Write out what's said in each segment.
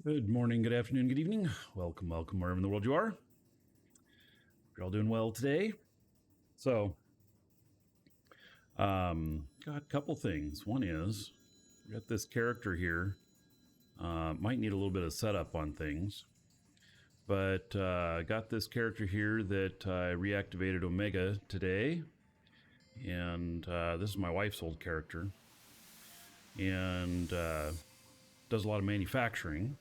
Good morning, good afternoon, good evening. Welcome, wherever in the world you are. You're all doing well today. So, got a couple things. One is, we got this character here. Might need a little bit of setup on things. But got this character here that I reactivated Omega today. And this is my wife's old character. And does a lot of manufacturing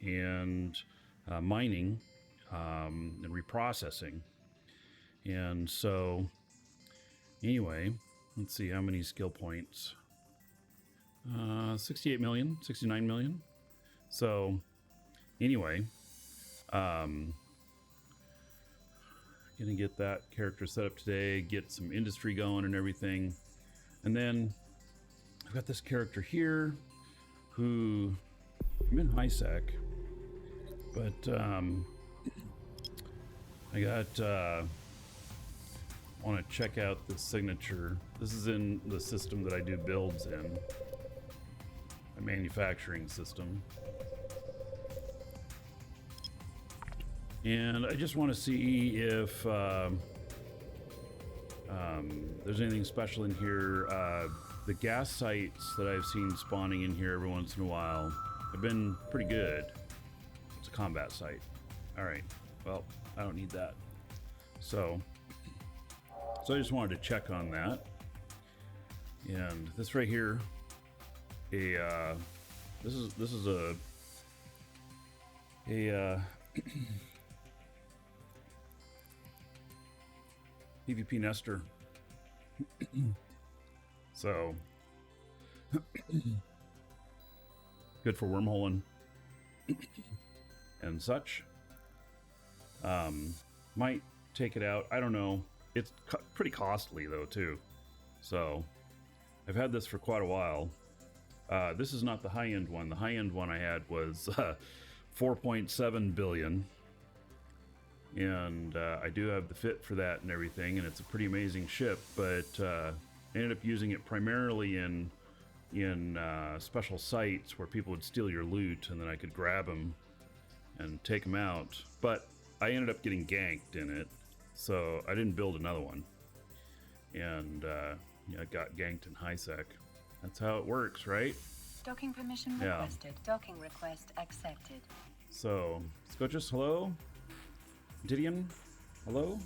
and mining and reprocessing. And so, anyway, let's see how many skill points. 68 million, 69 million. So, anyway, gonna get that character set up today, get some industry going and everything. And then I've got this character here who I'm in high sec, but I got want to check out the signature. This is in the system that I do builds in, a manufacturing system. And I just want to see if there's anything special in here. The gas sites that I've seen spawning in here every once in a while have been pretty good. It's a combat site. All right, well, I don't need that. So I just wanted to check on that. And this right here, this is a PvP nester. So good for wormholing and such. Might take it out. I don't know. It's pretty costly though too. So I've had this for quite a while. This is not the high-end one. The high-end one I had was 4.7 billion. And I do have the fit for that and everything, and it's a pretty amazing ship, but I ended up using it primarily in special sites where people would steal your loot, and then I could grab them and take them out. But I ended up getting ganked in it, so I didn't build another one. And I got ganked in high sec. That's how it works, right? Docking permission requested. Yeah. Docking request accepted. So, Scotchus, hello? Didion, hello?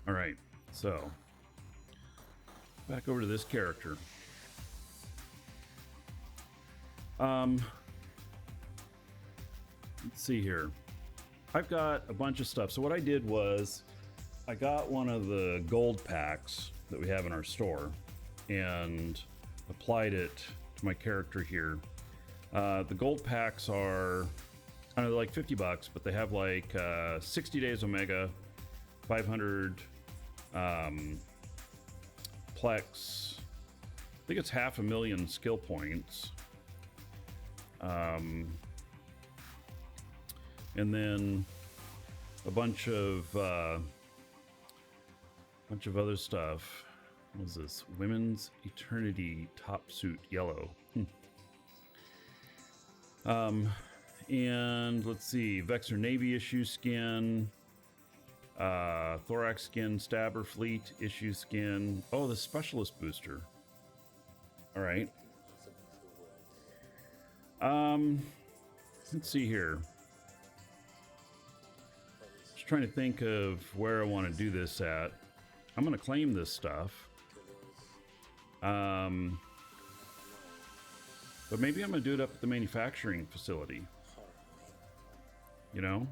All right, so back over to this character. Let's see here. I've got a bunch of stuff. So what I did was I got one of the gold packs that we have in our store and applied it to my character here. The gold packs are kind of like $50, but they have like 60 days Omega, 500 Plex. I think it's 500,000 skill points. And then a bunch of other stuff. What is this? Women's Eternity Top Suit Yellow. And let's see, Vexor Navy issue skin, Thorax skin, Stabber Fleet issue skin. Oh, the Specialist booster. All right. Let's see here. Just trying to think of where I want to do this at. I'm going to claim this stuff. But maybe I'm going to do it up at the manufacturing facility. You know?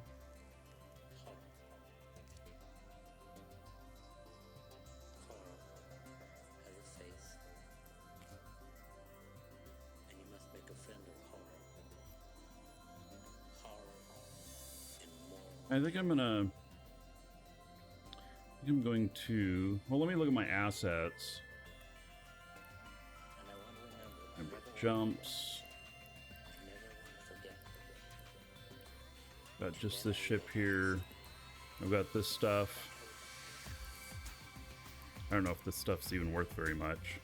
I think I'm going to, well, let me look at my assets. Jumps. Got just this ship here. I've got this stuff. I don't know if this stuff's even worth very much.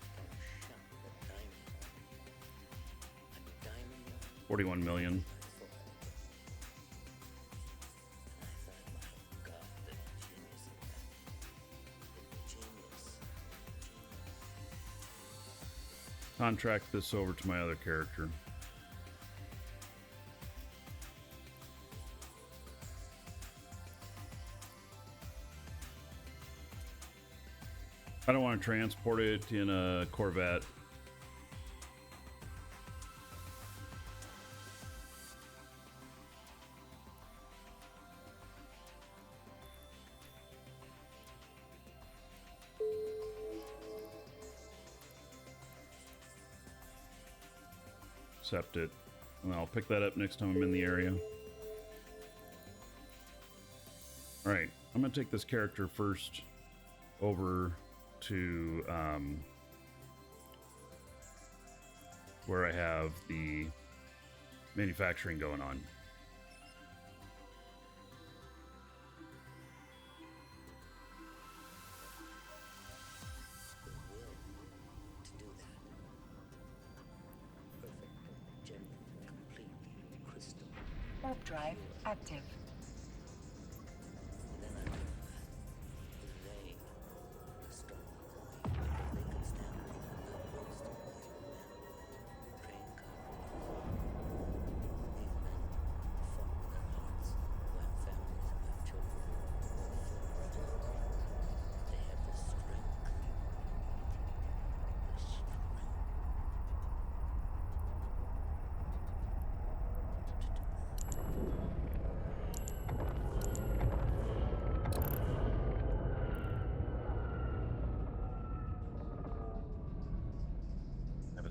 41 million. Contract this over to my other character. I don't want to transport it in a Corvette. Accept it, and I'll pick that up next time I'm in the area. All right, I'm gonna take this character first over to where I have the manufacturing going on. Warp drive active.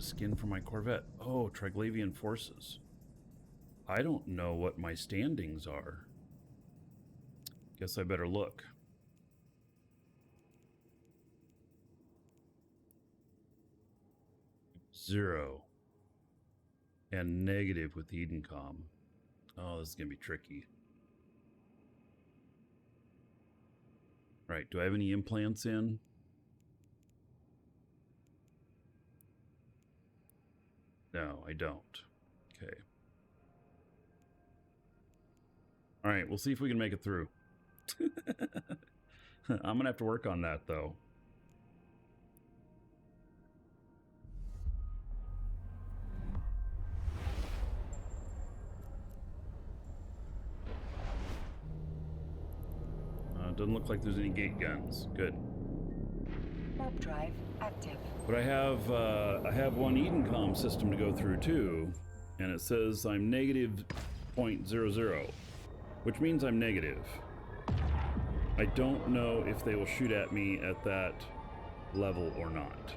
Skin for my Corvette. Oh, Triglavian forces. I don't know what my standings are. Guess I better look. Zero. And negative with Edencom. Oh, this is gonna be tricky. Right, do I have any implants in? No, I don't. Okay. All right, we'll see if we can make it through. I'm gonna have to work on that, though. Doesn't look like there's any gate guns. Good. Warp drive active. But I have one Edencom system to go through too, and it says I'm negative 0.00, which means I'm negative. I don't know if they will shoot at me at that level or not.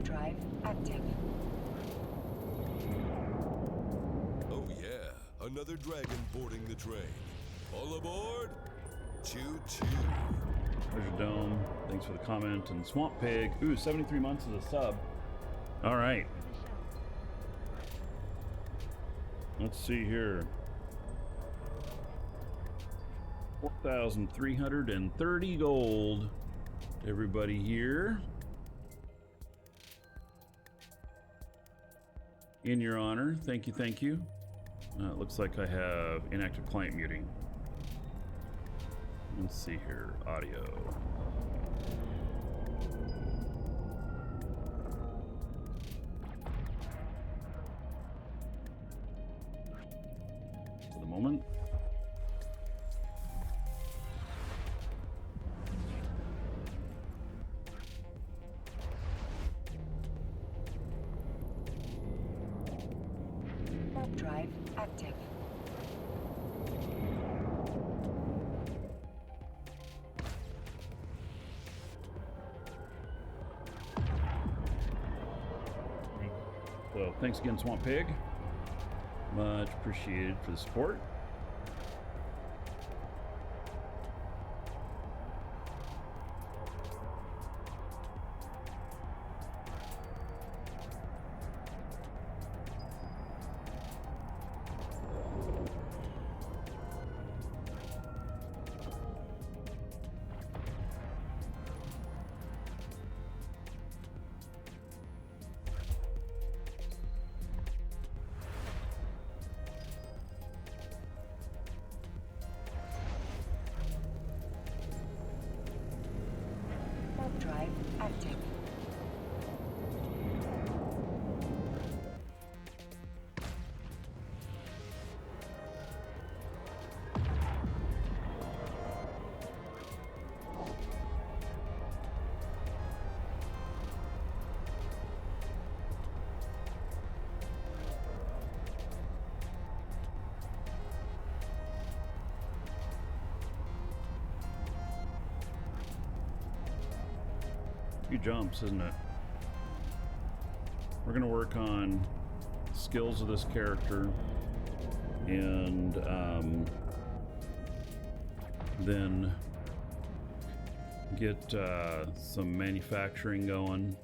Drive active. Oh yeah, another dragon boarding the train. All aboard! Choo choo. Treasure Dome, thanks for the comment. And Swamp Pig, ooh, 73 months as a sub. All right. Let's see here. 4,330 gold. Everybody here. In your honor, thank you, thank you. It looks like I have inactive client muting. Let's see here, audio. For the moment. Drive active. So thanks again, Swamp Pig. Much appreciated for the support. Drive active. Few jumps, isn't it? We're gonna work on skills of this character and then get some manufacturing going.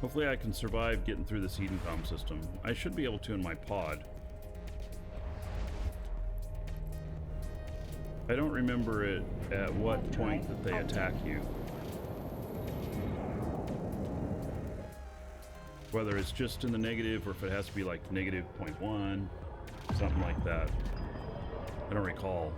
Hopefully I can survive getting through this Eden comm system. I should be able to in my pod. I don't remember it at what point that they attack you. Whether it's just in the negative or if it has to be like negative 0.1, something like that. I don't recall.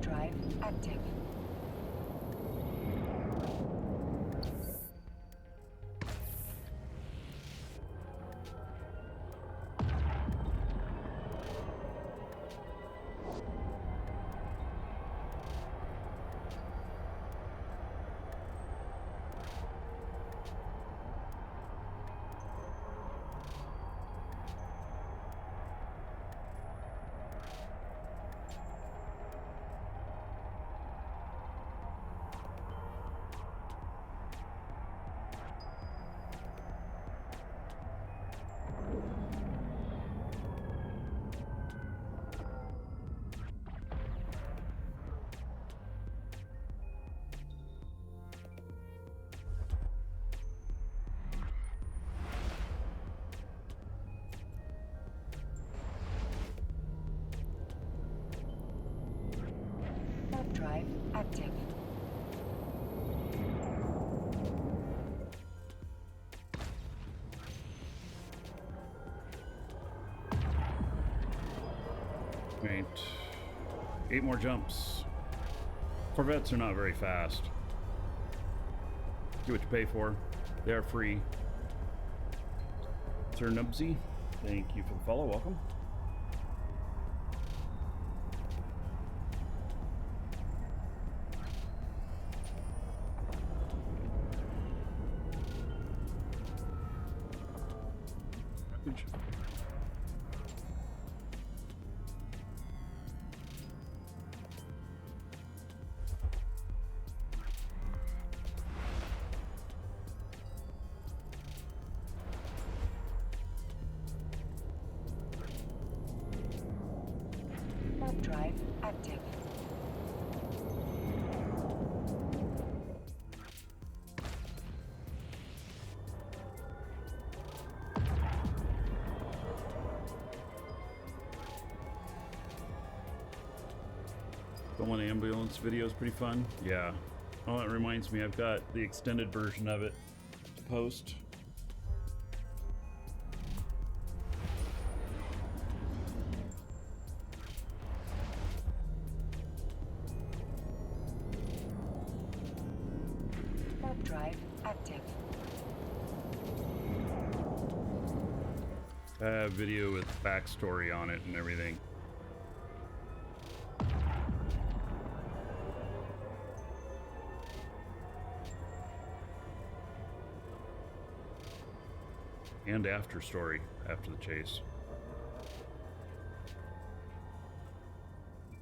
Drive active. Drive active. Right. 8 more jumps. Corvettes are not very fast. Get what you pay for. They are free. Sir Nubsy, thank you for the follow. Welcome. Drive active. Stolen ambulance video is pretty fun. Yeah. Oh, that reminds me, I've got the extended version of it to post. Warp drive active. I have video with backstory on it and everything. And after story, after the chase.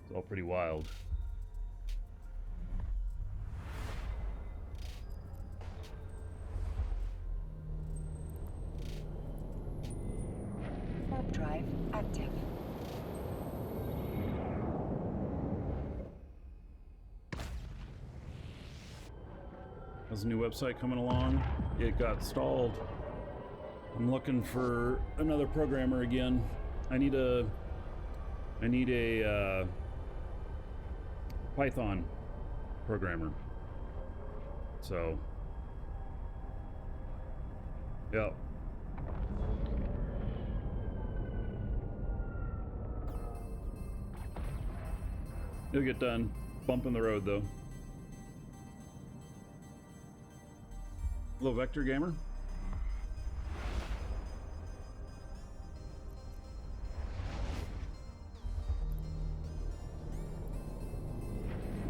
It's all pretty wild. Warp drive active. How's the new website coming along? It got stalled. I'm looking for another programmer again. I need a Python programmer. So, yeah. It'll get done. Bump in the road though. Hello, Vector Gamer.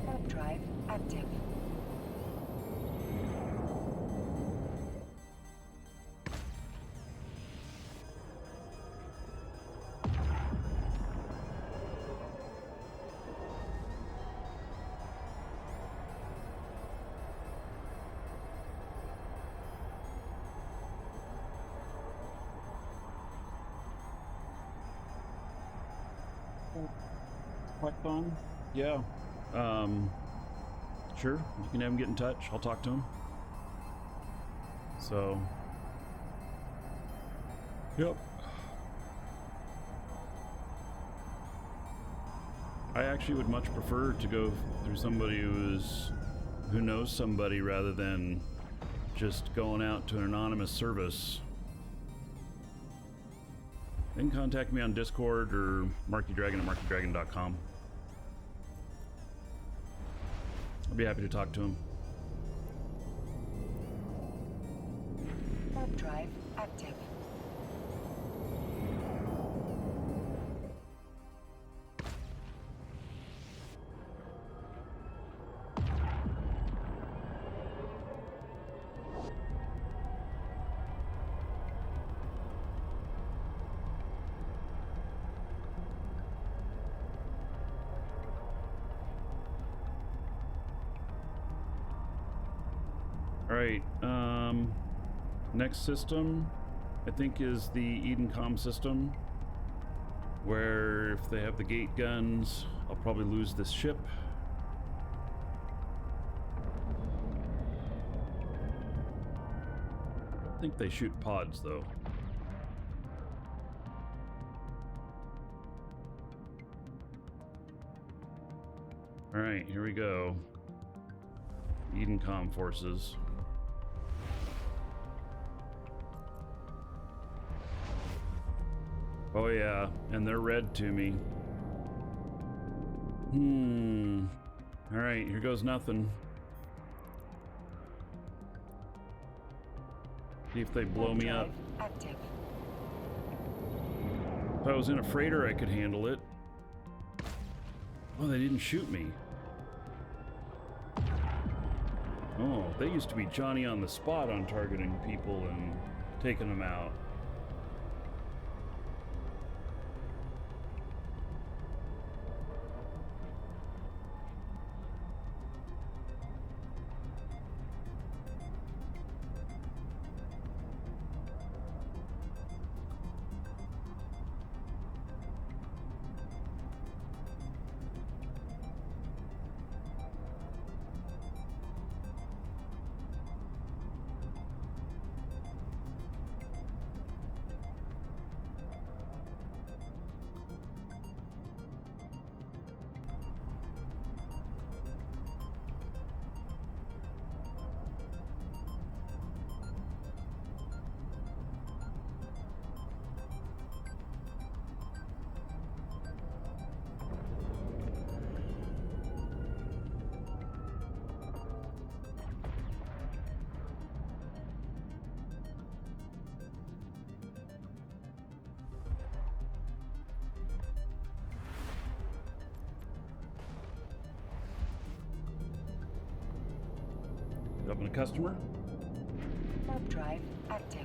Warp drive active. Python? Yeah. Sure. You can have him get in touch. I'll talk to him. So. Yep. I actually would much prefer to go through somebody who knows somebody rather than just going out to an anonymous service. Then contact me on Discord or Markee Dragon at markeedragon.com. I'll be happy to talk to him. Warp drive active. Alright, next system, I think, is the Edencom system, where if they have the gate guns, I'll probably lose this ship. I think they shoot pods, though. Alright, here we go. Edencom forces. Oh yeah, and they're red to me. Alright, here goes nothing. See if they blow me up. Active. If I was in a freighter, I could handle it. Oh, they didn't shoot me. Oh, they used to be Johnny on the spot on targeting people and taking them out. a customer. Warp drive active.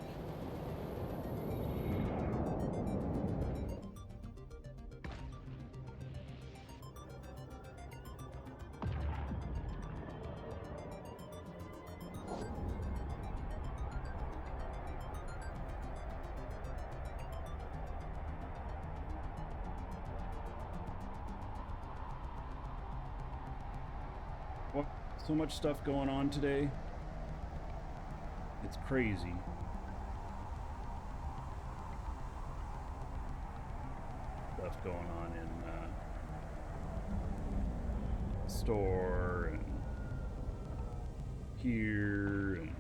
What? So much stuff going on today. It's crazy. Stuff going on in the store and here, and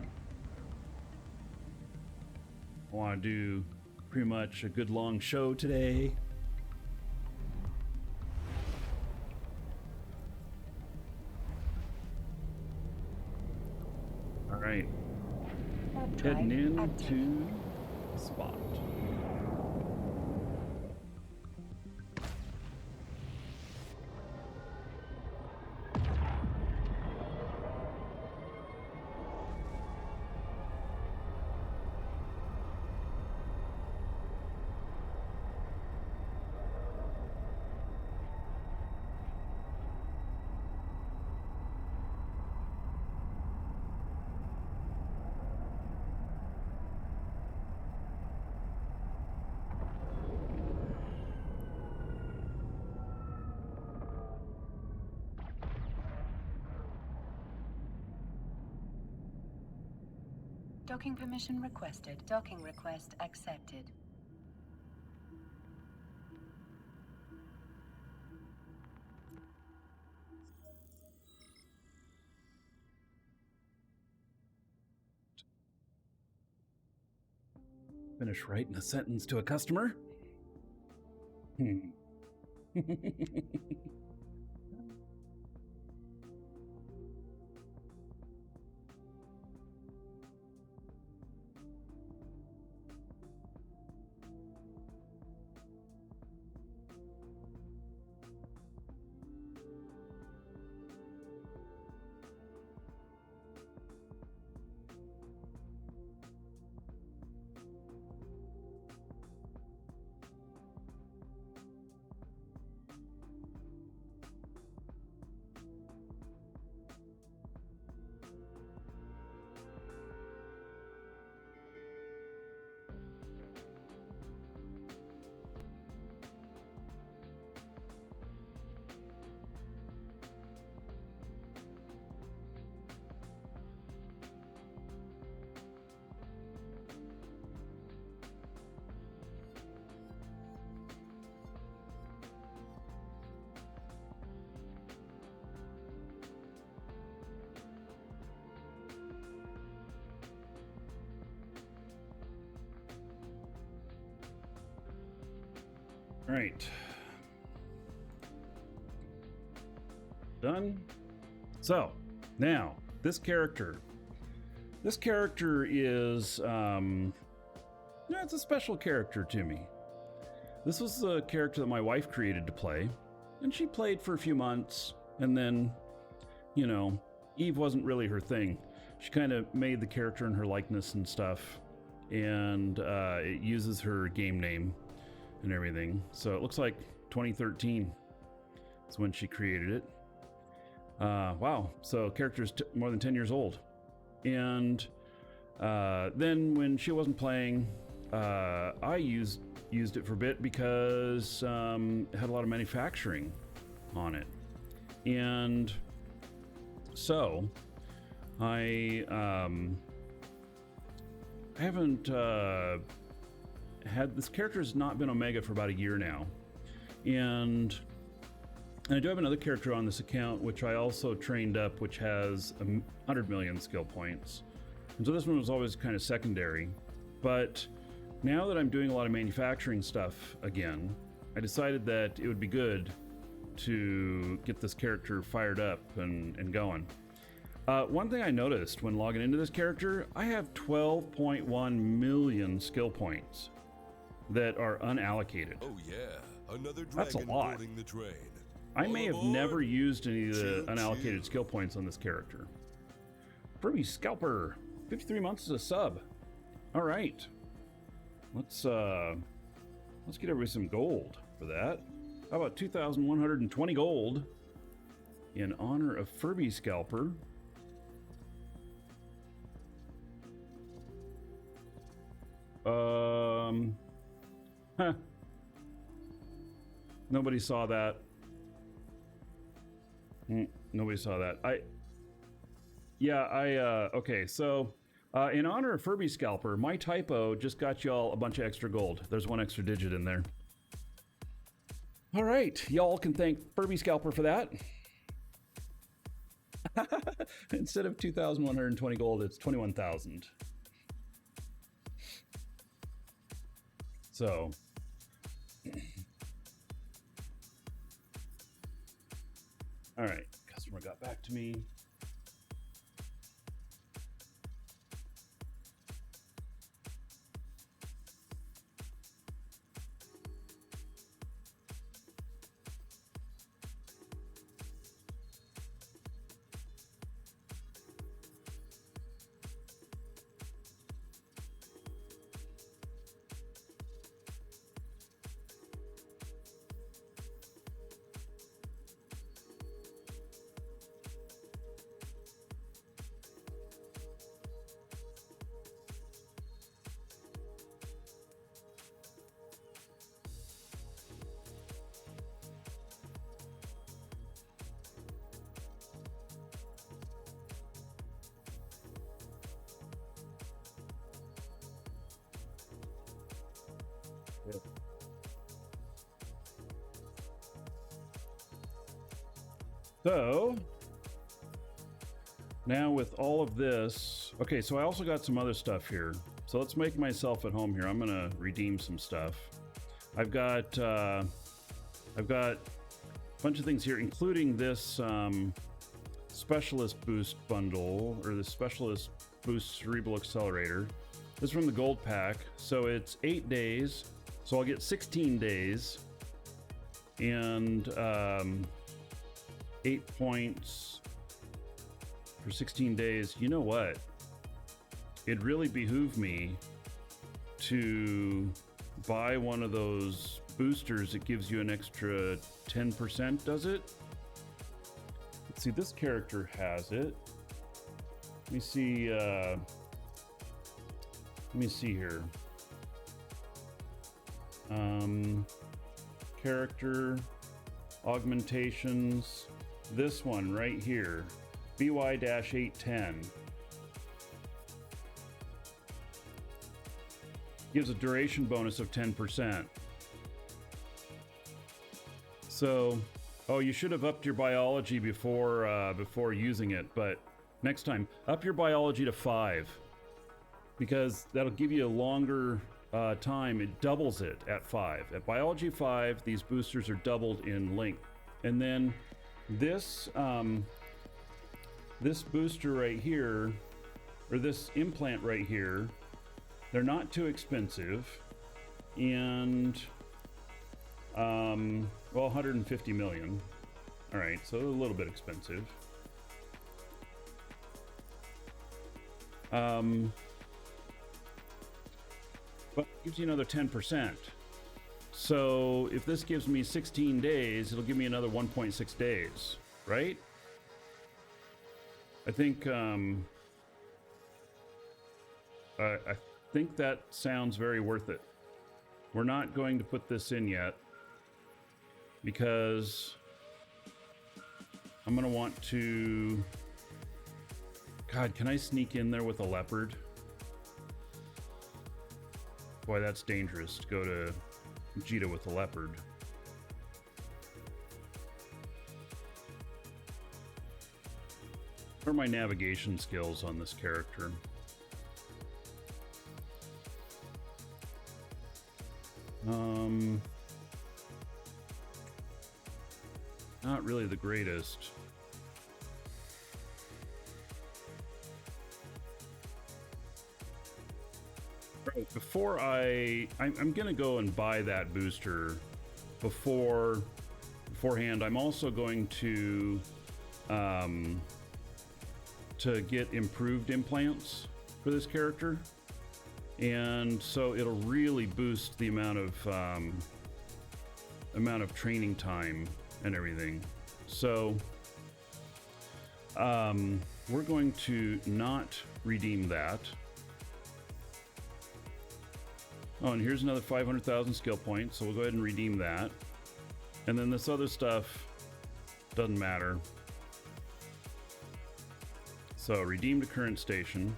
I want to do pretty much a good long show today. All right. Heading into the spot. Docking permission requested. Docking request accepted. Finish writing a sentence to a customer. All right. Done. So now this character is, it's a special character to me. This was a character that my wife created to play, and she played for a few months, and then, Eve wasn't really her thing. She kind of made the character in her likeness and stuff, and it uses her game name and everything. So it looks like 2013 is when she created it. Wow. So character's more than 10 years old. And then when she wasn't playing, I used it for a bit because it had a lot of manufacturing on it. And so I haven't had this character has not been Omega for about a year now, and I do have another character on this account which I also trained up, which has 100 million skill points, and so this one was always kind of secondary. But now that I'm doing a lot of manufacturing stuff again, I decided that it would be good to get this character fired up and going. One thing I noticed when logging into this character, I have 12.1 million skill points that are unallocated. Oh yeah, another dragon. That's a lot. Boarding the train. I may have never used any of the unallocated skill points on this character. Furby Scalper, 53 months as a sub. All right, let's get everybody some gold for that. How about 2,120 gold in honor of Furby Scalper? Huh. Nobody saw that. Nobody saw that. Okay, so in honor of Furby Scalper, my typo just got y'all a bunch of extra gold. There's one extra digit in there. All right, y'all can thank Furby Scalper for that. Instead of 2,120 gold, it's 21,000. So, all right, customer got back to me. So now with all of this, okay, so I also got some other stuff here. So let's make myself at home here. I'm gonna redeem some stuff. I've got a bunch of things here, including this specialist boost bundle, or the specialist boost cerebral accelerator. This is from the gold pack, so it's 8 days, so I'll get 16 days and 8 points for 16 days. You know what? It really behooved me to buy one of those boosters that gives you an extra 10%, does it? Let's see, this character has it. Let me see here. Character augmentations. This one right here, BY-810, gives a duration bonus of 10%. So, oh, you should have upped your biology before using it, but next time, up your biology to 5, because that'll give you a longer time. It doubles it at 5. At biology 5, these boosters are doubled in length. And then this this booster right here, or this implant right here, they're not too expensive, and well, 150 million. All right, so a little bit expensive. But it gives you another 10%. So if this gives me 16 days, it'll give me another 1.6 days, right? I think I think that sounds very worth it. We're not going to put this in yet because I'm gonna want to. God, can I sneak in there with a leopard? Boy, that's dangerous to go to Jita with a leopard. What are my navigation skills on this character? Not really the greatest. Right, before I'm gonna go and buy that booster beforehand. I'm also going to to get improved implants for this character, and so it'll really boost the amount of training time and everything. So we're going to not redeem that. Oh, and here's another 500,000 skill points, so we'll go ahead and redeem that. And then this other stuff doesn't matter. So redeem to current station.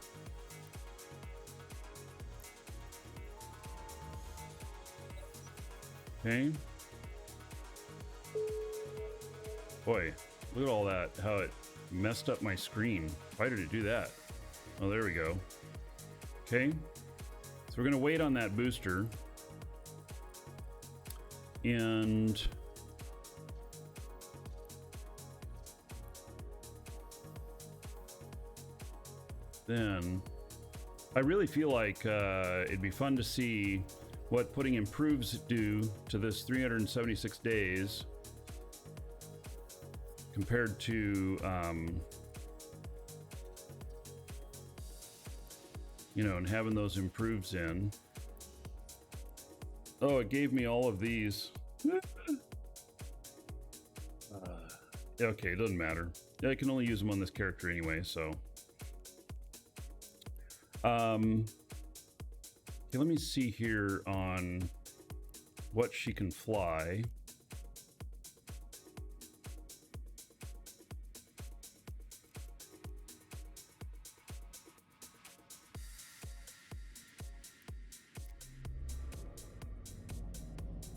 Okay. Boy, look at all that, how it messed up my screen. Why did it do that? Oh, there we go. Okay. So we're going to wait on that booster. And then I really feel like it'd be fun to see what putting improves do to this 376 days compared to you know, and having those improves in. Oh, it gave me all of these. Okay, it doesn't matter. I can only use them on this character anyway, so. Okay, let me see here on what she can fly.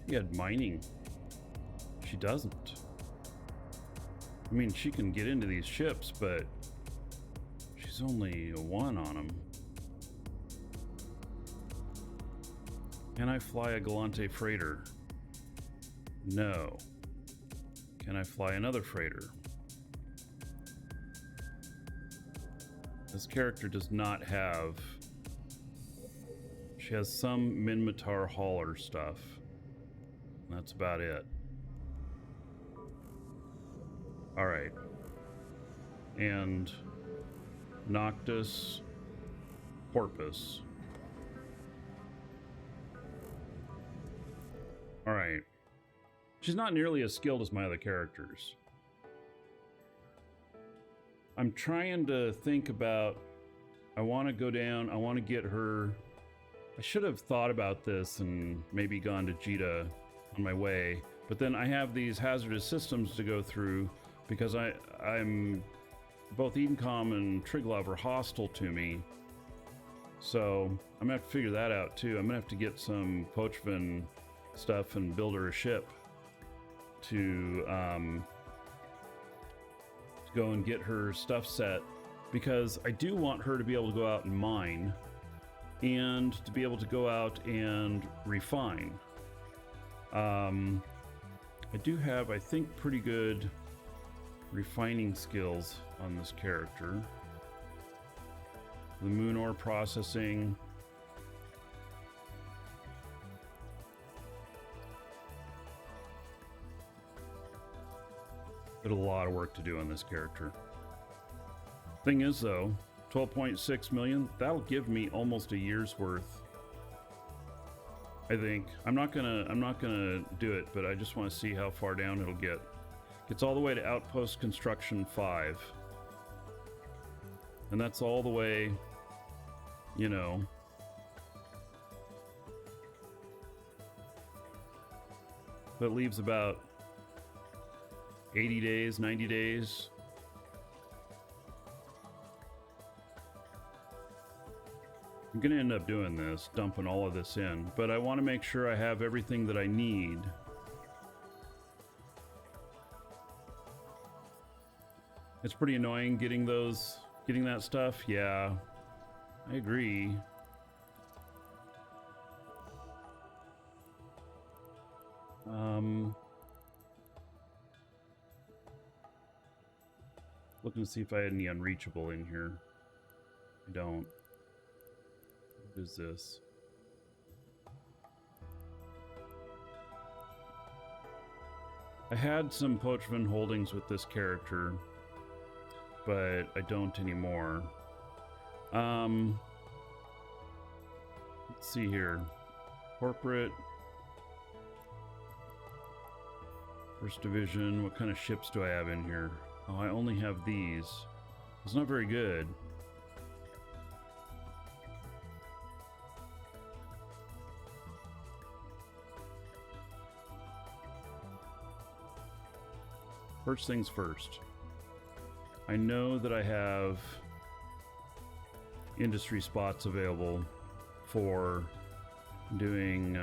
She had mining. She doesn't. I mean, she can get into these ships, but she's only a 1 on them. Can I fly a Galante freighter? No. Can I fly another freighter? This character does not have... She has some Minmatar hauler stuff. That's about it. All right. And Noctis, Porpoise. All right. She's not nearly as skilled as my other characters. I'm trying to think about, I want to go down, I want to get her. I should have thought about this and maybe gone to Jita on my way, but then I have these hazardous systems to go through because I'm both Edencom and Triglav are hostile to me, so I'm gonna have to figure that out too. I'm gonna have to get some Pochvin stuff and build her a ship to go and get her stuff set, because I do want her to be able to go out and mine and to be able to go out and refine. I do have, I think, pretty good refining skills on this character. The moon ore processing. But a lot of work to do on this character. Thing is though, 12.6 million, that'll give me almost a year's worth. I think. I'm not gonna do it, but I just want to see how far down it'll get. Gets all the way to Outpost Construction 5. And that's all the way, you know. That leaves about 80 days, 90 days. I'm gonna end up doing this, dumping all of this in, but I want to make sure I have everything that I need. It's pretty annoying getting that stuff. Yeah, I agree. Looking to see if I had any unreachable in here. I don't. What is this? I had some Pochvin holdings with this character. but I don't anymore. Let's see here. Corporate. First division. What kind of ships do I have in here? Oh, I only have these. It's not very good. First things first. I know that I have industry spots available for doing,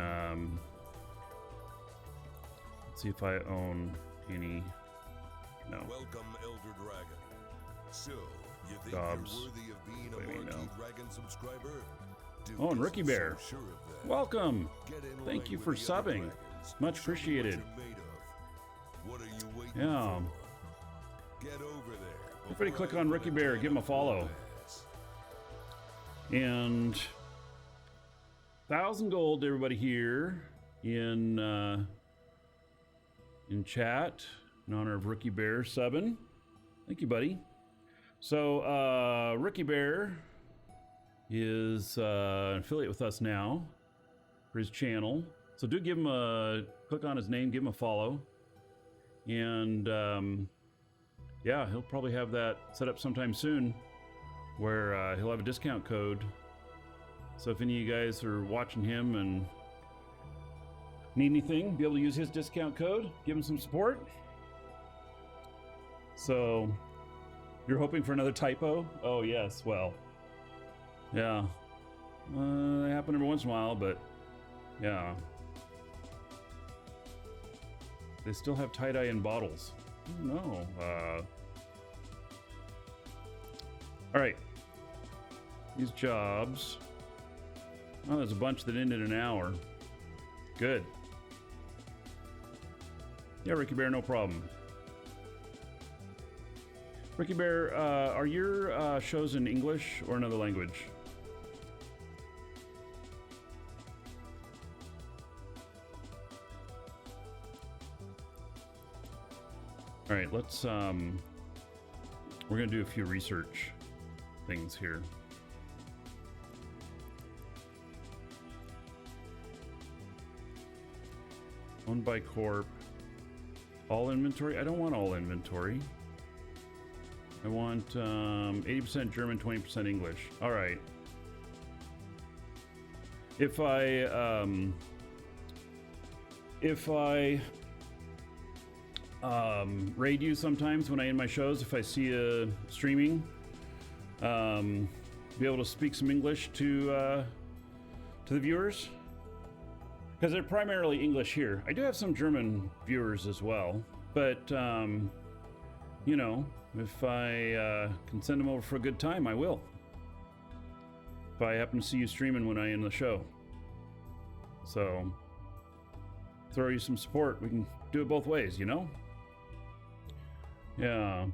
let's see if I own any. No. Welcome, Elder Dragon. So, you think Jobs. you're worthy of being a Wait, Markee no. Dragon subscriber? Duke Oh, and Rookie isn't Bear. so sure of that. Welcome. Get in Thank line you with for the other subbing. dragons. Much Show me appreciated. What you're made of. What are you waiting Yeah. for? Get over there. Everybody before click I on put Rookie Bear, can give him a of follow. romance. And 1,000 gold to everybody here in chat in honor of Rookie Bear subbing. Thank you, buddy. So Rookie Bear is an affiliate with us now for his channel. So do give him a click on his name, give him a follow, and yeah, he'll probably have that set up sometime soon, where he'll have a discount code. So if any of you guys are watching him and need anything, be able to use his discount code, give him some support. So you're hoping for another typo? Oh yes, well, yeah, they happen every once in a while, but yeah. They still have tie-dye in bottles. No. All right. These jobs. Oh, there's a bunch that end in an hour. Good. Yeah, Ricky Bear, no problem. Ricky Bear, are your shows in English or another language? All right, let's we're gonna do a few research things here. Owned by Corp. All inventory? I don't want all inventory. I want 80% German, 20% English. All right. If I raid you sometimes when I end my shows, if I see you streaming, be able to speak some English to the viewers, because they're primarily English here. I do have some German viewers as well, but you know, if I can send them over for a good time, I will. If I happen to see you streaming when I end the show, so throw you some support. We can do it both ways, you know. Yeah,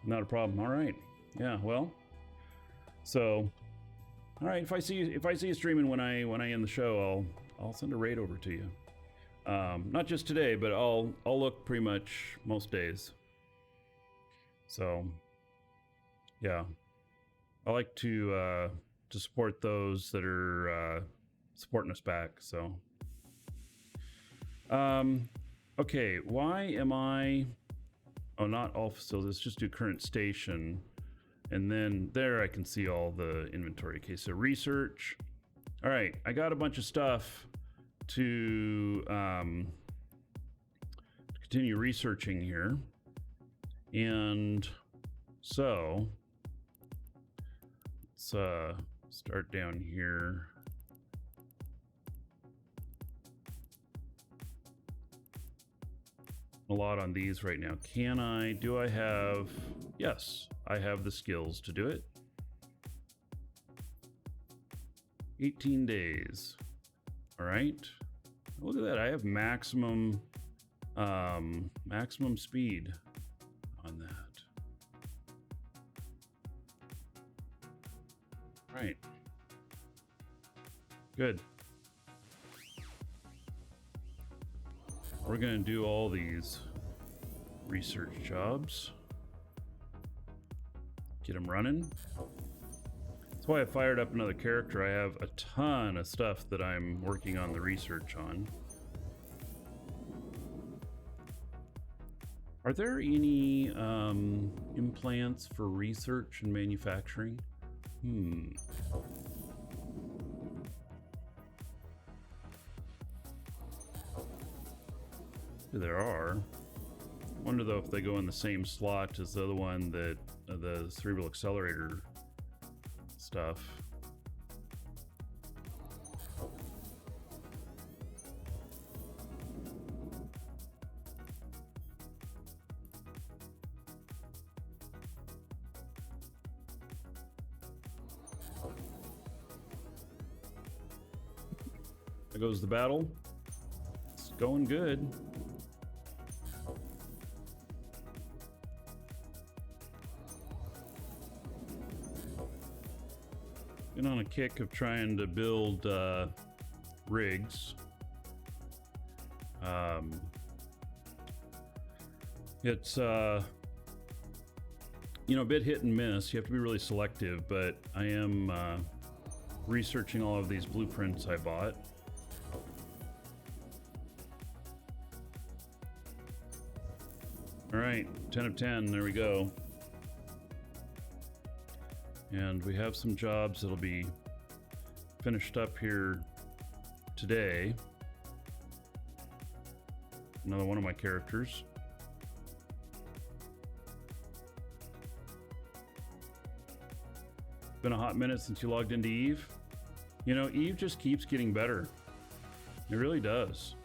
not a problem. All right. Yeah, well, so all right. If I see you streaming when I end the show, I'll send a raid over to you. Not just today, but I'll look pretty much most days. So yeah, I like to support those that are supporting us back. So okay, why am I? Oh, not all facilities, just do current station. And then there I can see all the inventory. Okay, so research. All right, I got a bunch of stuff to continue researching here. And so let's start down here. A lot on these right now. Do I have? Yes, I have the skills to do it. 18 days. All right. Look at that. I have maximum speed on that. Right. Good. We're going to do all these research jobs. get him running. That's why I fired up another character. I have a ton of stuff that I'm working on the research on. Are there any implants for research and manufacturing? There are. Wonder though if they go in the same slot as the other one, that the cerebral accelerator stuff. There goes the battle. It's going good. Been on a kick of trying to build rigs. It's you know, a bit hit and miss. You have to be really selective, but I am researching all of these blueprints I bought. All right, 10 of 10, there we go. And we have some jobs that'll be finished up here today. Another one of my characters. Been a hot minute since you logged into Eve. You know, Eve just keeps getting better. It really does.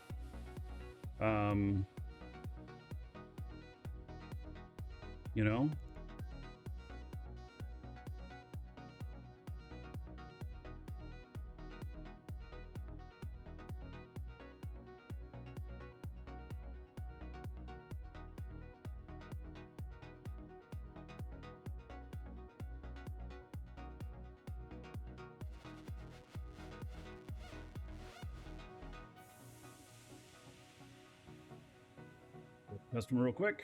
You know? Customer real quick.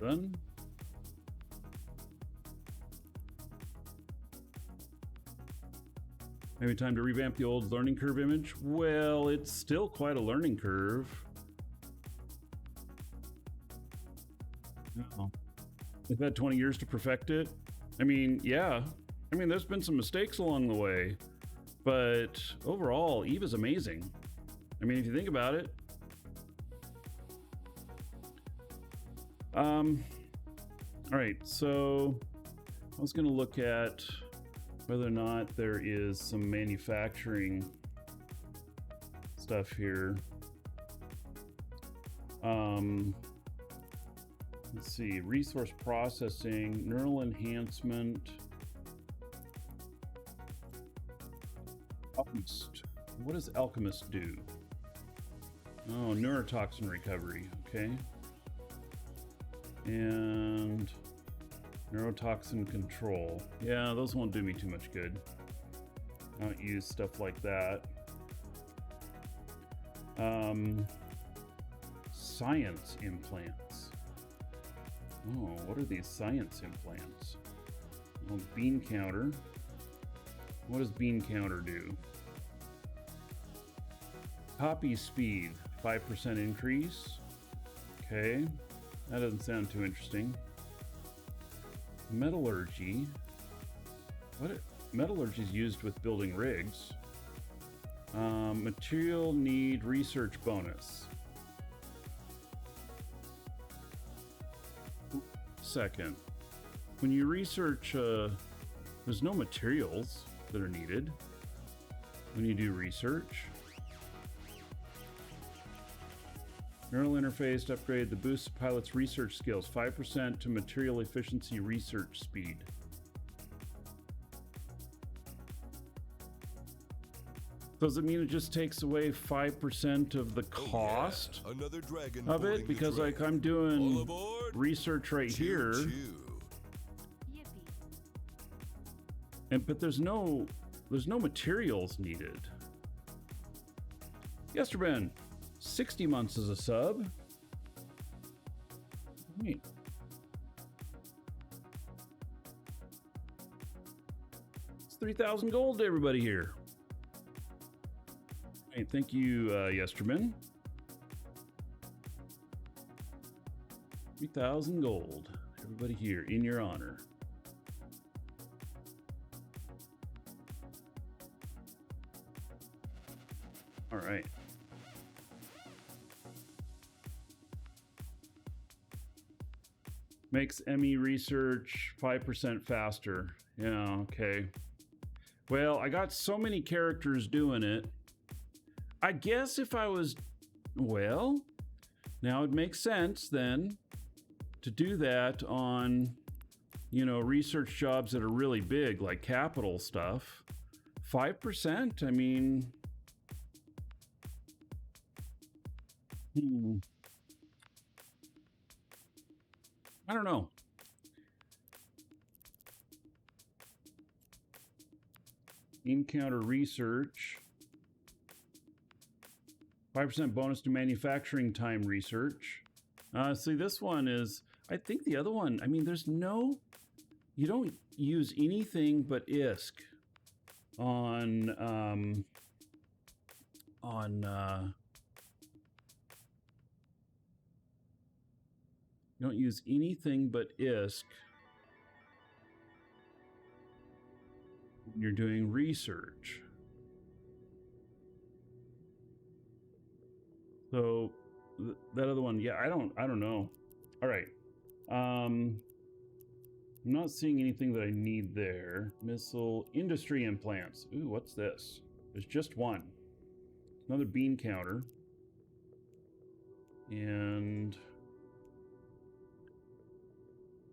Done. Maybe time to revamp the old learning curve image. Well, it's still quite a learning curve. Uh-oh. They've had 20 years to perfect it. I mean, yeah. I mean, there's been some mistakes along the way, but overall, Eve is amazing. I mean, if you think about it. All right, so I was going to look at whether or not there is some manufacturing stuff here. Let's see, resource processing, neural enhancement. Alchemist. What does Alchemist do? Oh, neurotoxin recovery, okay. And neurotoxin control. Yeah, those won't do me too much good. I don't use stuff like that. Science implants. Oh, what are these science implants? Well, bean counter. What does bean counter do? Copy speed, 5% increase. Okay. That doesn't sound too interesting. Metallurgy. Metallurgy is used with building rigs. Material need research bonus. Second. When you research, there's no materials that are needed when you do research. Neural interface to upgrade the boosts the pilot's research skills, 5% to material efficiency research speed. Does it mean it just takes away 5% of the cost Another dragon of boarding it? the Because train. like I'm All doing aboard. research right here, Choo-choo. and but there's no materials needed. Yesterben, 60 months as a sub. Neat. It's 3,000 gold to everybody here. Hey, thank you, Yesterman. 3,000 gold. Everybody here in your honor. All right. Makes ME research 5% faster. Yeah, okay. Well, I got so many characters doing it. I guess if I was, well, now it makes sense then to do that on, you know, research jobs that are really big, like capital stuff. 5%, I mean, I don't know. Encounter research. 5% bonus to manufacturing time research. See, this one is, I think the other one, I mean, there's no, you don't use anything but ISK on you don't use anything but ISK when you're doing research. So that other one, yeah, I don't know. All right. I'm not seeing anything that I need there. Missile industry implants. Ooh, what's this? There's just one. Another bean counter. And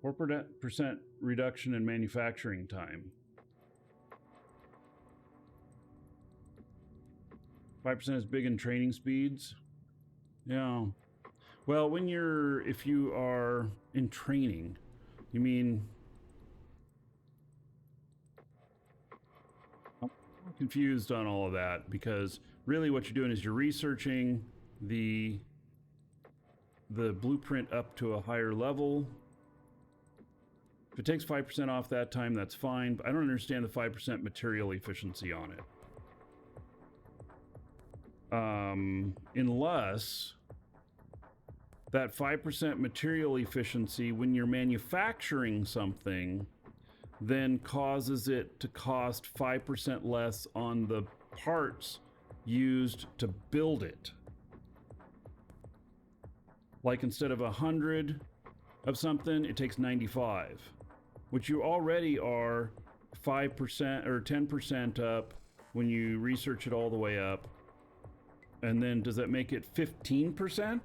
4% reduction in manufacturing time. 5% is big in training speeds. Yeah. Well, if you are in training, you mean, I'm confused on all of that, because really what you're doing is you're researching the blueprint up to a higher level. If it takes 5% off that time, that's fine, but I don't understand the 5% material efficiency on it. Unless that 5% material efficiency when you're manufacturing something then causes it to cost 5% less on the parts used to build it. Like instead of 100 of something, it takes 95, which you already are 5% or 10% up when you research it all the way up. And then does that make it 15%?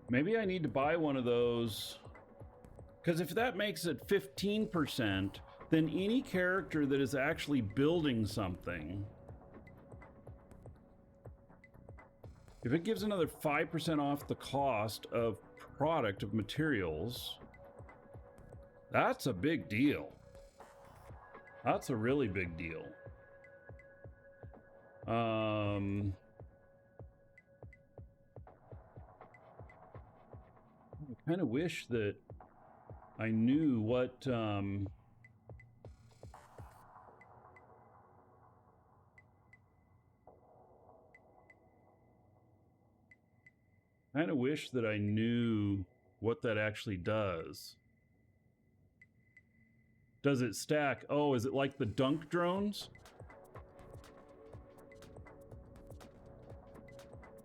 Maybe I need to buy one of those, because if that makes it 15%, then any character that is actually building something, if it gives another 5% off the cost of product of materials, that's a big deal. That's a really big deal. I kind of wish that I knew what kind of wish that I knew what that actually does. Does it stack? Oh, is it like the dunk drones?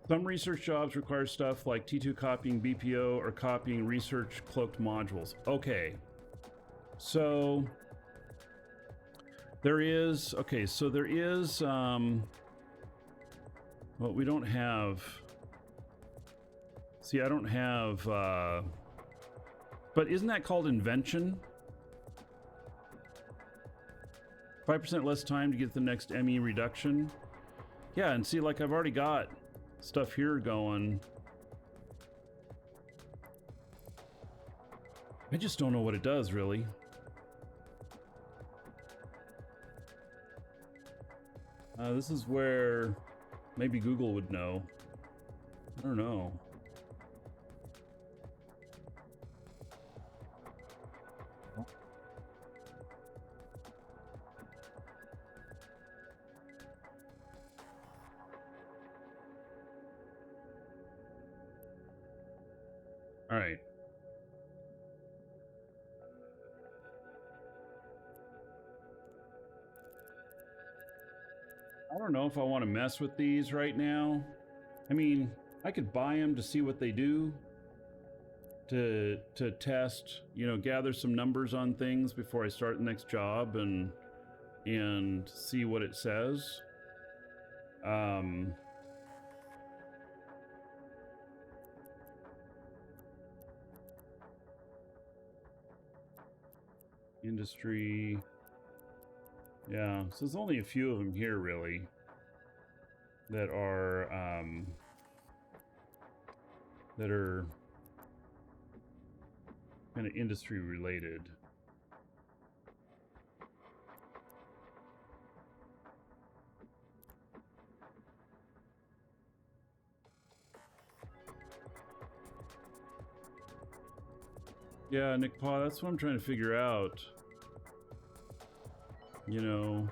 Some research jobs require stuff like T2 copying BPO or copying research cloaked modules. Okay. So there is, well, we don't have, see, I don't have, but isn't that called invention? 5% less time to get the next ME reduction. Yeah, and see, like, I've already got stuff here going. I just don't know what it does, really. This is where maybe Google would know. I don't know. All right. I don't know if I want to mess with these right now. I mean, I could buy them to see what they do, to test, you know, gather some numbers on things before I start the next job and see what it says. Industry. Yeah, so there's only a few of them here, really, that are kind of industry related. Yeah, Nick Paw, that's what I'm trying to figure out. You know,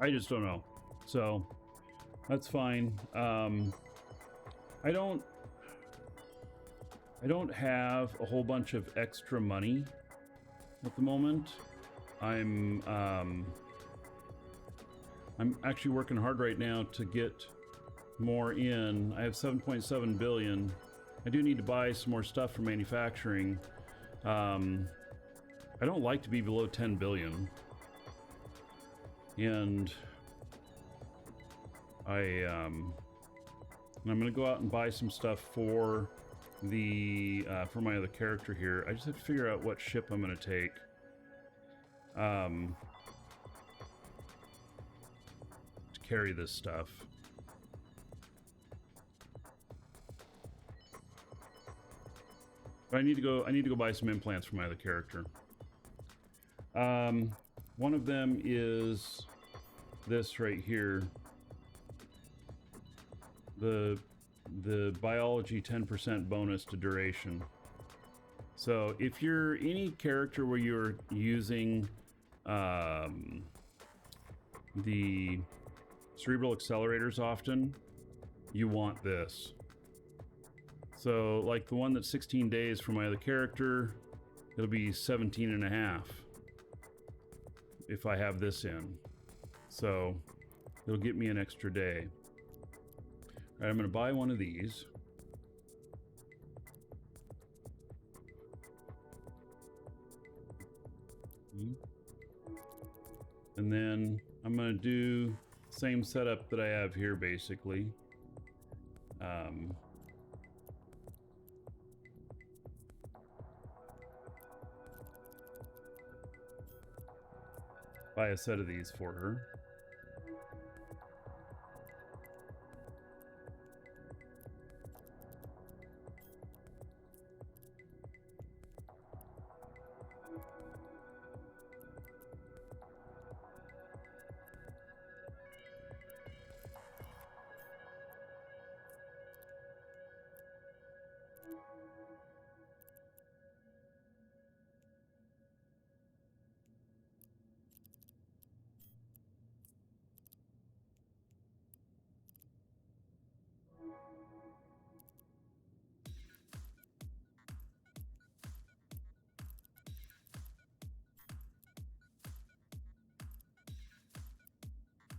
I just don't know. So that's fine. I don't have a whole bunch of extra money at the moment. I'm actually working hard right now to get more in. I have 7.7 billion. I do need to buy some more stuff for manufacturing. I don't like to be below 10 billion. And I'm gonna go out and buy some stuff for the for my other character here. I just have to figure out what ship I'm gonna take. To carry this stuff. But I need to go buy some implants for my other character. One of them is this right here. The biology 10% bonus to duration. So if you're any character where you're using the cerebral accelerators often, you want this. So like the one that's 16 days for my other character, it'll be 17 and a half if I have this in. So it'll get me an extra day. All right, I'm gonna buy one of these. And then I'm gonna do the same setup that I have here, basically. Buy a set of these for her.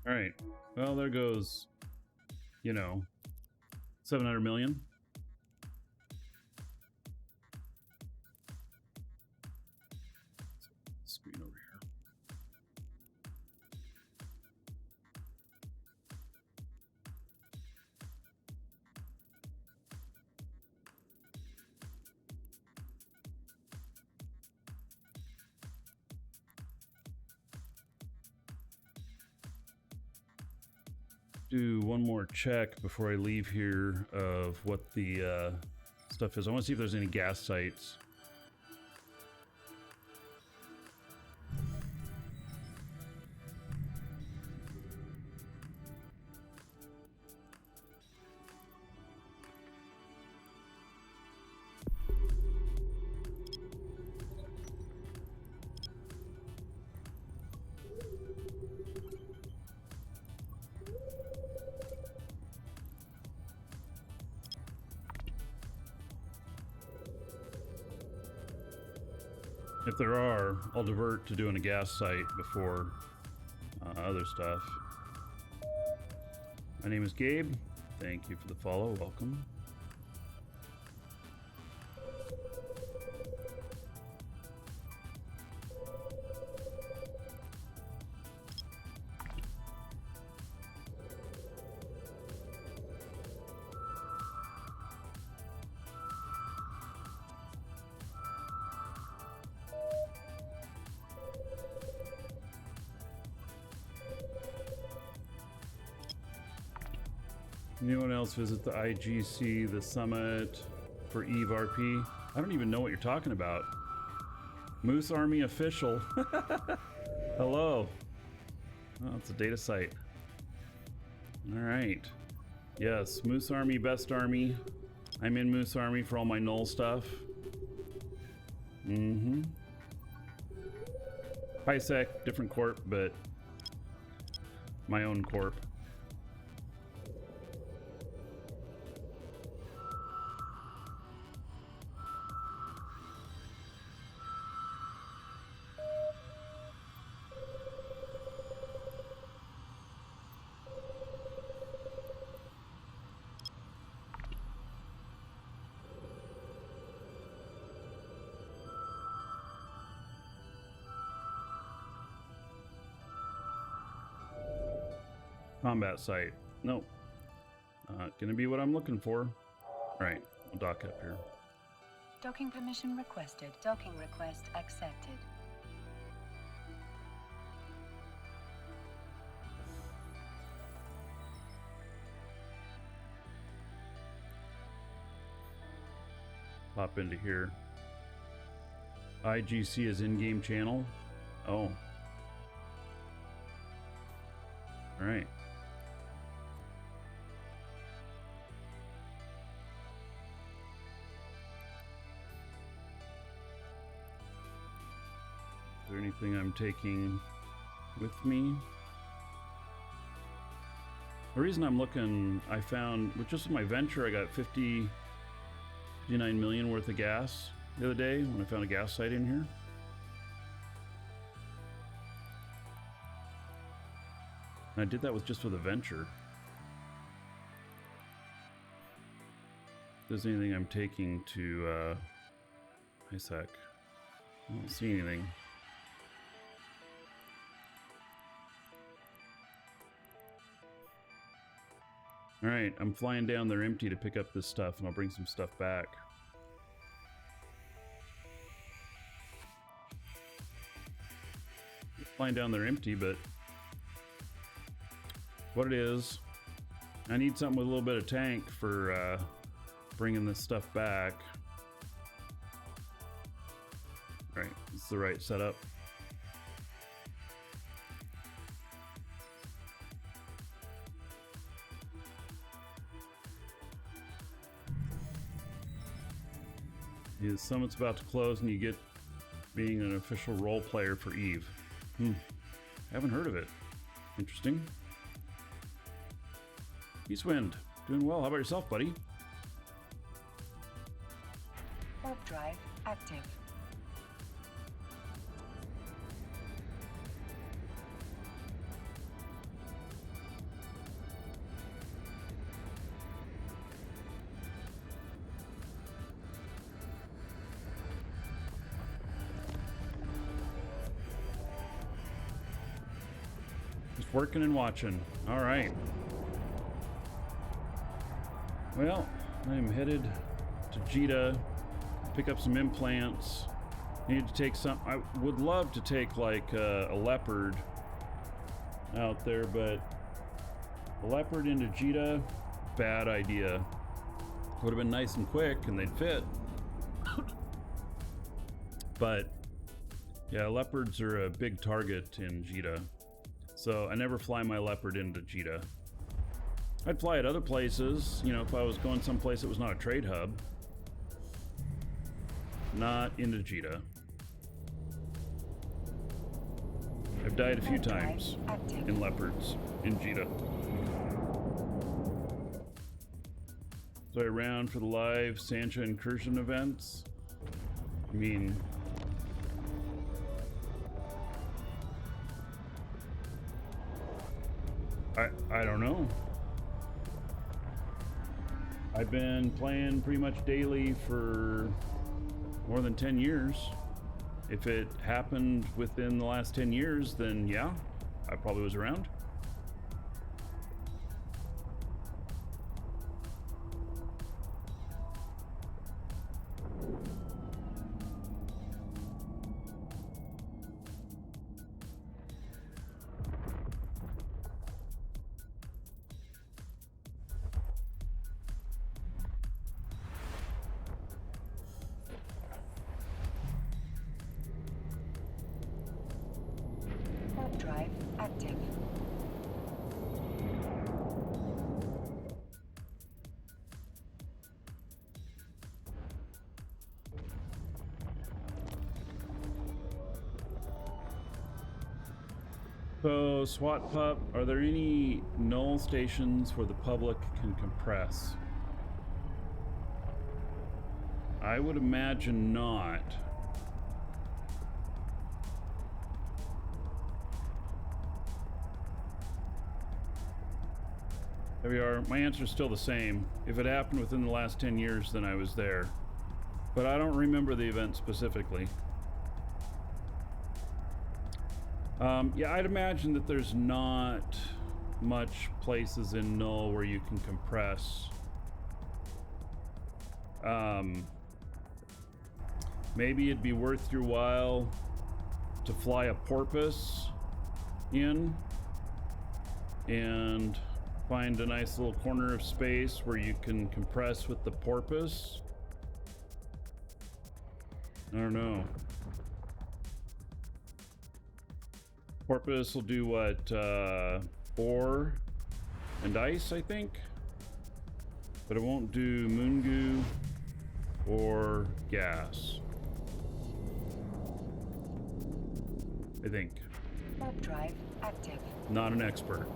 All right. Well, there goes, 700 million. Screen over here. do one more check before I leave here of what the stuff is. I want to see if there's any gas sites. If there are, I'll divert to doing a gas site before other stuff. My name is Gabe. Thank you for the follow. Welcome. Anyone else visit the IGC, the summit for Eve RP? I don't even know what you're talking about. Moose Army official. Hello. Oh, it's a data site. All right. Yes, Moose Army, best army. I'm in Moose Army for all my null stuff. Mm-hmm. PySec, different corp, but my own corp. Combat site. Nope. Not gonna be what I'm looking for. Right, I'll dock up here. Docking permission requested. Docking request accepted. Pop into here. IGC is in-game channel. Oh. All right. Is there anything I'm taking with me? The reason I'm looking, I found, with just my venture, I got 59 million worth of gas the other day when I found a gas site in here. And I did that with just with a venture. If there's anything I'm taking to ISAC. I don't see anything. Alright, I'm flying down there empty to pick up this stuff, and I'll bring some stuff back. Flying down there empty, but what it is, I need something with a little bit of tank for bringing this stuff back. Right, it's the right setup. The summit's about to close and you get being an official role player for Eve. Haven't heard of it. Interesting. Eastwind, doing well. How about yourself, buddy? Warp drive active. Just working and watching. All right. Well, I'm headed to Jita, pick up some implants. Need to take some. I would love to take like a leopard out there, but The leopard into Jita, bad idea. Would have been nice and quick and they'd fit. But yeah, leopards are a big target in Jita. So I never fly my leopard into Jita. I'd fly at other places, you know, if I was going someplace that was not a trade hub. Not into Jita. I've died a few times in leopards in Jita. So I ran for the live Sancha incursion events. I mean, I don't know. I've been playing pretty much daily for more than 10 years. If it happened within the last 10 years, then yeah, I probably was around. Drive active. So, SWAT Pup, are there any null stations where the public can compress? I would imagine not. There we are. My answer is still the same. If it happened within the last 10 years, then I was there. But I don't remember the event specifically. Yeah, I'd imagine that there's not much places in null where you can compress. Maybe it'd be worth your while to fly a porpoise in and find a nice little corner of space where you can compress with the porpoise. I don't know. Porpoise will do what? Ore and ice, I think. But it won't do moon goo or gas. I think. Warp drive active. Not an expert.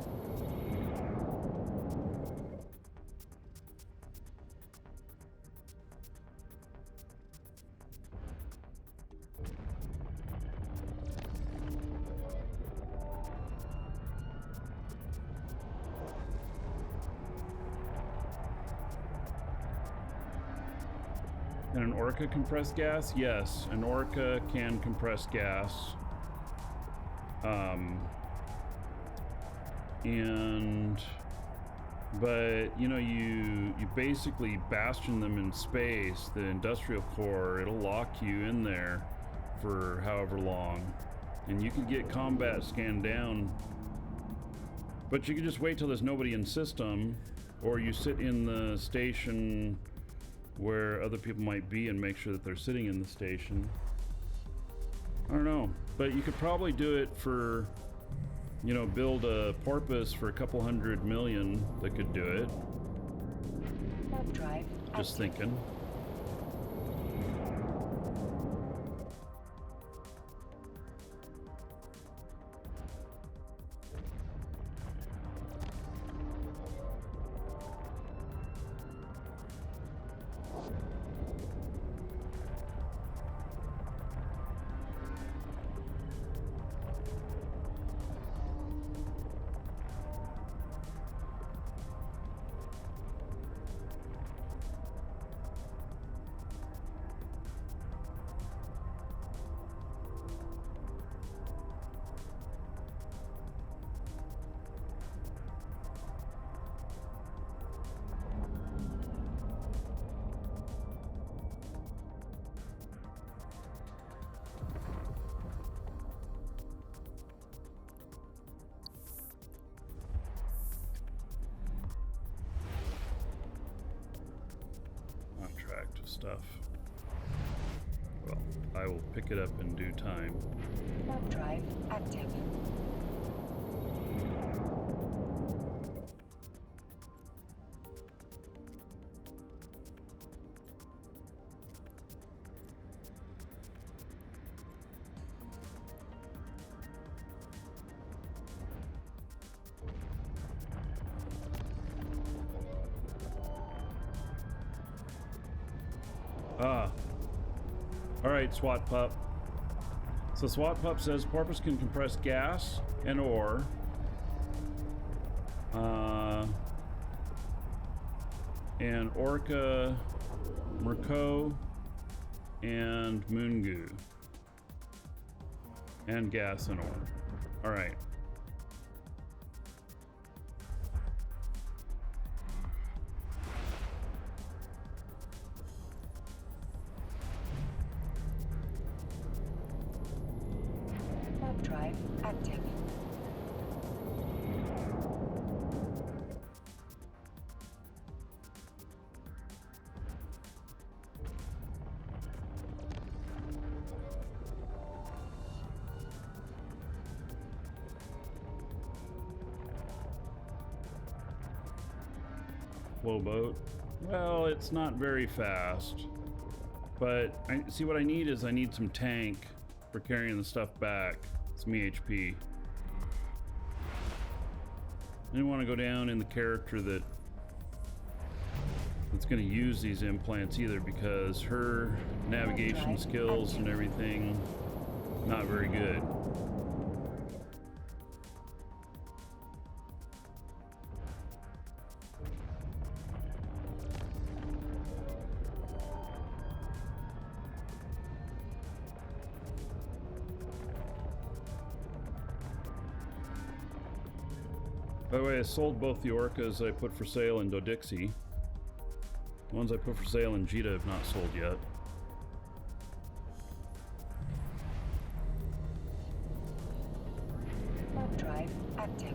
Can an orca compress gas? Yes, an orca can compress gas. But you know, you basically bastion them in space. The industrial core, it'll lock you in there for however long, and you can get combat scanned down. But you can just wait till there's nobody in system, or you sit in the station where other people might be and make sure that they're sitting in the station. I don't know, but you could probably do it for, you know, build a porpoise for a couple 100 million that could do it. Warp drive Just active. thinking. stuff. Well, I will pick it up in due time. Warp drive active. Ah. Alright, SWAT Pup. So SWAT Pup says Porpoise can compress gas and ore. And Orca, Markee, and Moongoo. And gas and ore. Alright. Warp drive active. Flow boat. Well, it's not very fast. But I see what I need is I need some tank for carrying the stuff back. Some EHP. I didn't want to go down in the character that's going to use these implants either, because her navigation skills and everything not very good. By the way, I sold both the orcas I put for sale in Dodixie. The ones I put for sale in Jita have not sold yet. Warp drive active.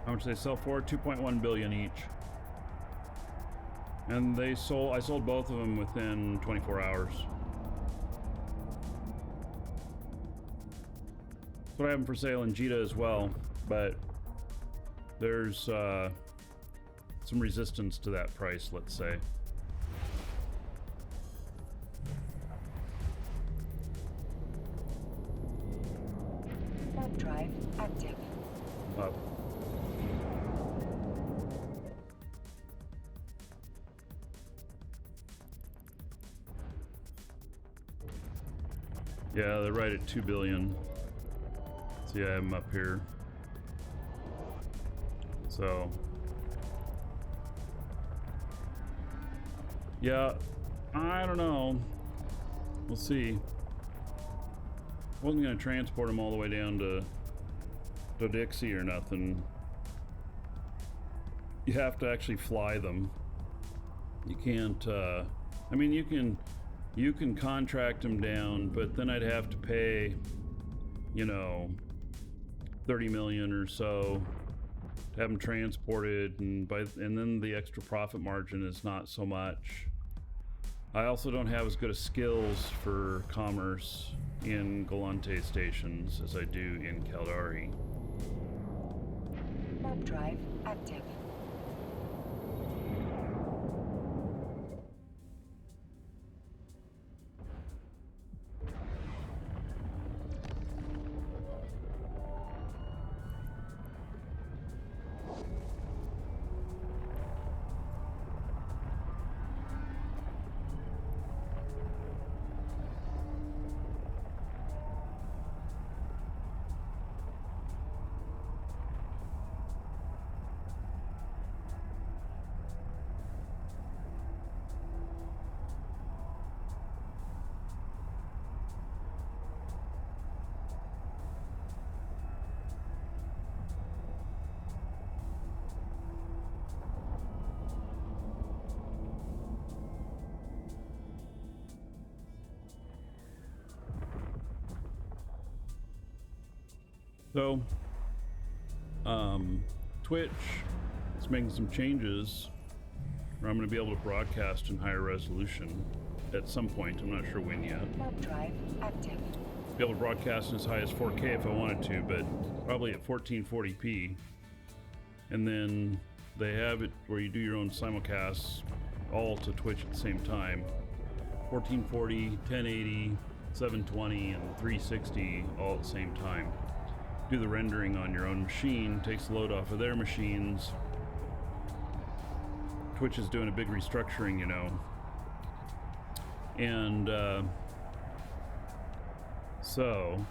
How much they sell for? 2.1 billion each. And I sold both of them within 24 hours. That's what I have them for sale in Jita as well, but there's some resistance to that price, let's say. Warp drive active. Up. Yeah, they're right at 2 billion. See, I have them up here. So, yeah, I don't know. We'll see. Wasn't gonna transport them all the way down to Dodixie or nothing. You have to actually fly them. You can't, I mean, you can contract them down, but then I'd have to pay, you know, 30 million or so to have them transported, and then the extra profit margin is not so much. I also don't have as good of skills for commerce in Galante stations as I do in Caldari. Warp drive active. So, Twitch is making some changes where I'm going to be able to broadcast in higher resolution at some point. I'm not sure when yet. Warp drive active. Be able to broadcast as high as 4K if I wanted to, but probably at 1440p. And then they have it where you do your own simulcasts all to Twitch at the same time. 1440, 1080, 720, and 360 all at the same time. Do the rendering on your own machine, takes the load off of their machines. Twitch is doing a big restructuring, you know. And so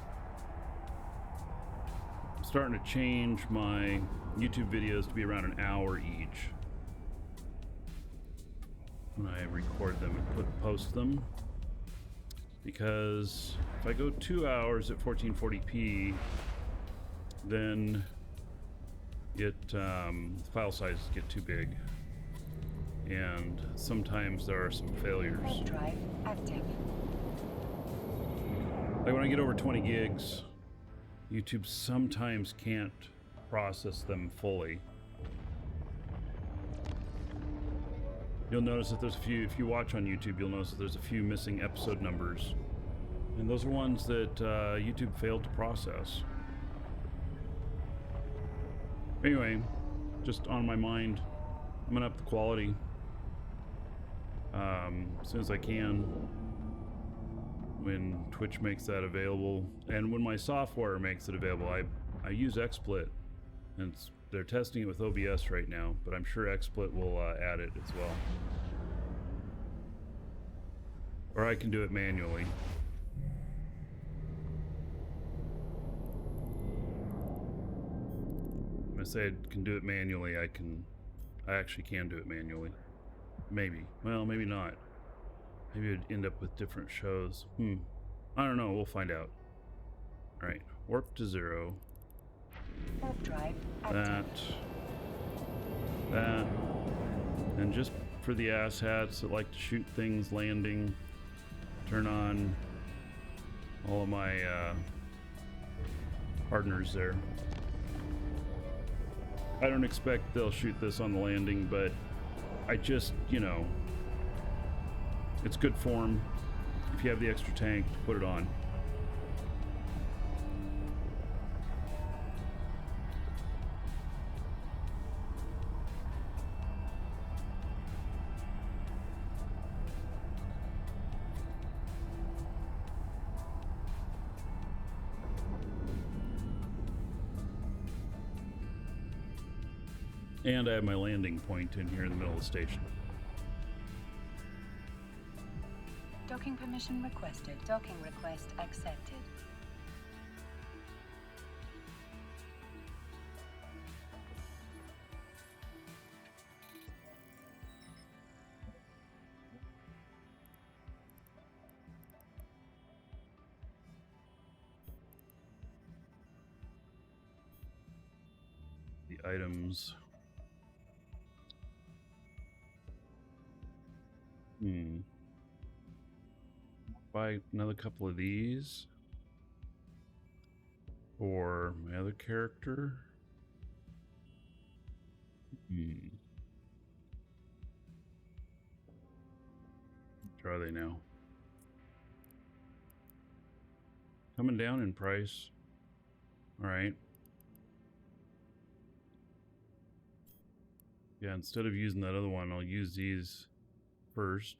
I'm starting to change my YouTube videos to be around an hour each when I record them and post them, because if I go 2 hours at 1440p, then it file sizes get too big, and sometimes there are some failures. Warp drive active. Like when I get over 20 gigs, YouTube sometimes can't process them fully. You'll notice that there's a few, if you watch on YouTube, you'll notice that there's a few missing episode numbers. And those are ones that YouTube failed to process. Anyway, just on my mind, I'm gonna up the quality as soon as I can when Twitch makes that available, and when my software makes it available. I use XSplit, and they're testing it with OBS right now, but I'm sure XSplit will add it as well. Or I can do it manually. When I say I can do it manually, I actually can do it manually. Maybe. Well, maybe not. Maybe I'd end up with different shows. I don't know. We'll find out. All right. Warp to 0. Warp drive active. That. And just for the asshats that like to shoot things landing, turn on all of my partners there. I don't expect they'll shoot this on the landing, but I just, you know, it's good form. If you have the extra tank, put it on. And I have my landing point in here in the middle of the station. Docking permission requested. Docking request accepted. The items. Buy another couple of these for my other character. Where are they now? Coming down in price. All right. Yeah, instead of using that other one, I'll use these first.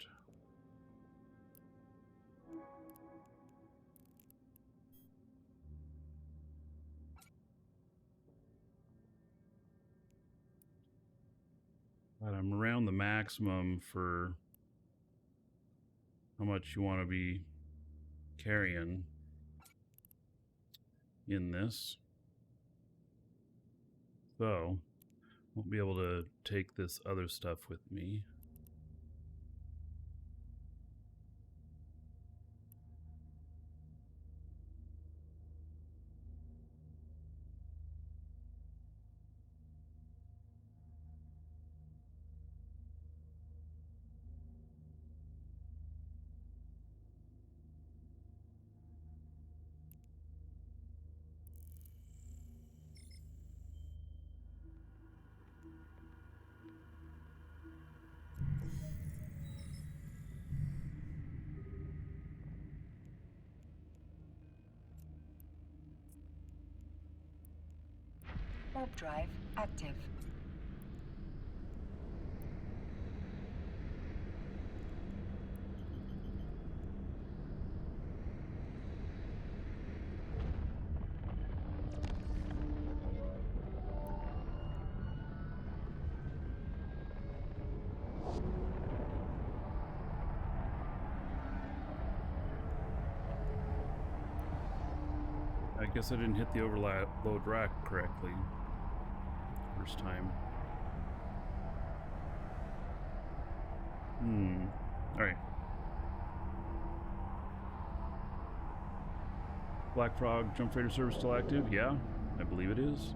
But I'm around the maximum for how much you want to be carrying in this. So, won't be able to take this other stuff with me. Warp drive active. I guess I didn't hit the overload rack correctly first time. Alright. Black Frog jump freighter service still active? Yeah, I believe it is.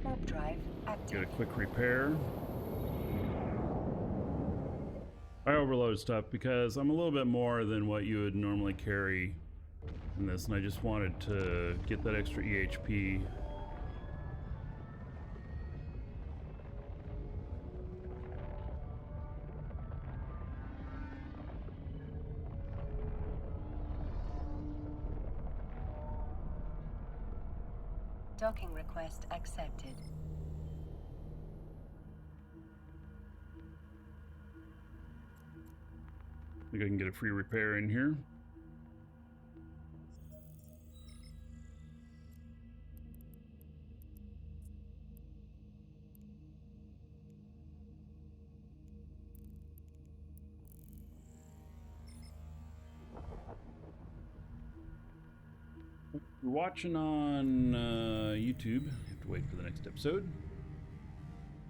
Warp drive active. Get a quick repair. I overloaded stuff because I'm a little bit more than what you would normally carry in this, and I just wanted to get that extra EHP. Docking request accepted. I think I can get a free repair in here. If you're watching on YouTube, you have to wait for the next episode.